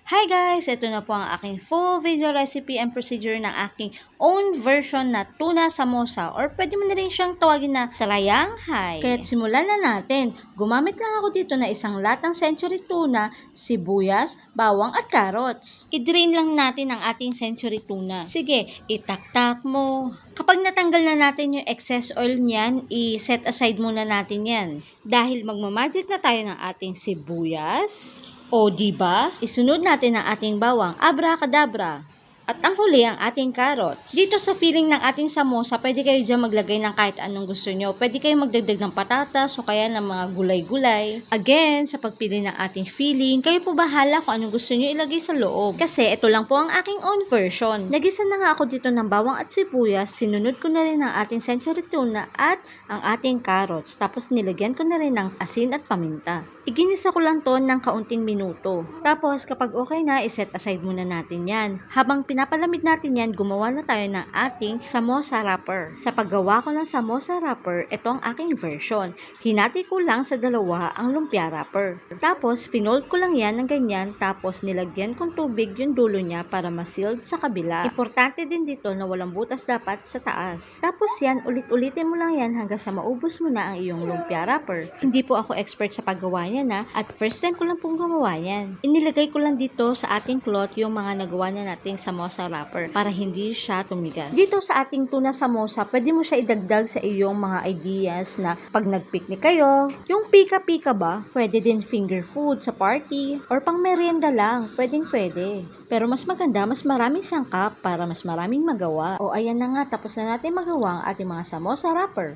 Hi guys! Ito na po ang aking full video recipe and procedure ng aking own version na tuna samosa or pwede mo na rin siyang tawagin na Shanghai. Kaya't simulan na natin. Gumamit lang ako dito na isang latang century tuna, sibuyas, bawang at carrots. I-drain lang natin ang ating century tuna. Sige, itaktak mo. Kapag natanggal na natin yung excess oil niyan, i-set aside muna natin yan. Dahil magmamagic na tayo ng ating sibuyas. O diba? Isunod natin ang ating bawang, abracadabra. At ang huli ang ating carrots. Dito sa filling ng ating samosa, pwede kayo dyan maglagay ng kahit anong gusto nyo. Pwede kayo magdagdag ng patatas o kaya ng mga gulay-gulay. Again, sa pagpili ng ating filling, kayo po bahala kung anong gusto nyo ilagay sa loob. Kasi ito lang po ang aking own version. Nagisa na nga ako dito ng bawang at sibuyas. Sinunod ko na rin ang ating century tuna at ang ating carrots. Tapos nilagyan ko na rin ng asin at paminta. Iginisa ko lang to ng kaunting minuto. Tapos kapag okay na, iset aside muna natin yan. Habang pinapalamig natin yan, gumawa na tayo ng ating samosa wrapper. Sa paggawa ko ng samosa wrapper, ito ang aking version. Hinati ko lang sa dalawa ang lumpia wrapper. Tapos, finold ko lang yan ng ganyan, tapos nilagyan kong tubig yung dulo niya para ma-sealed sa kabila. Importante din dito na walang butas dapat sa taas. Tapos yan, ulit-ulitin mo lang yan hanggang sa maubos mo na ang iyong lumpia wrapper. Hindi po ako expert sa paggawa niya na, at first time ko lang pong gumawa yan. Inilagay ko lang dito sa ating cloth yung mga nagawa na nating samosa wrapper para hindi siya tumigas. Dito sa ating tuna samosa, pwede mo siya idagdag sa iyong mga ideas na pag nagpiknik kayo, yung pika-pika ba, pwede din finger food sa party, or pang merienda lang, pwede. Pero mas maganda, mas maraming sangkap para mas maraming magawa. O ayan na nga, tapos na natin magawa ang ating mga samosa wrapper.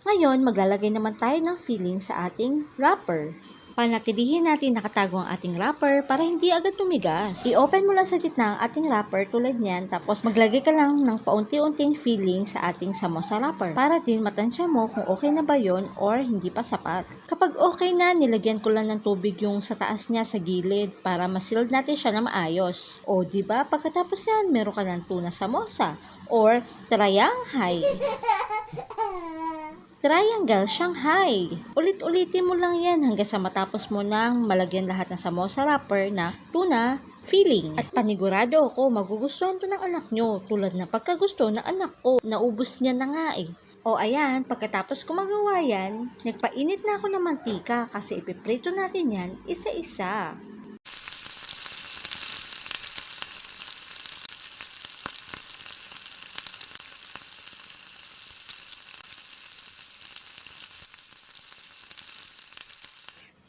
Ngayon, maglalagay naman tayo ng filling sa ating wrapper. Panatilihin natin nakatago ang ating wrapper para hindi agad tumigas. I-open mo lang sa gitna ang ating wrapper tulad niyan, tapos maglagay ka lang ng paunti-unting filling sa ating samosa wrapper para din matansya mo kung okay na ba yon or hindi pa sapat. Kapag okay na, nilagyan ko lang ng tubig yung sa taas niya sa gilid para ma-sealed natin siya na maayos. O diba, pagkatapos yan, meron ka ng tuna samosa or Shanghai. Triangle Shanghai. Ulit-ulitin mo lang yan hanggang sa matapos mo nang malagyan lahat ng samosa wrapper na tuna filling. At panigurado ako, magugustuhan to ng anak nyo tulad na pagkagusto ng anak ko. Naubos niya na nga eh. O ayan, pagkatapos ko magawa yan, nagpainit na ako ng mantika kasi ipiprito natin yan isa-isa.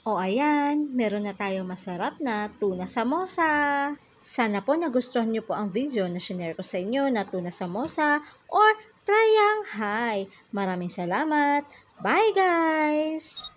O ayan, meron na tayo masarap na tuna samosa. Sana po nagustuhan niyo po ang video na shinare ko sa inyo na tuna samosa or Shanghai. Maraming salamat. Bye guys!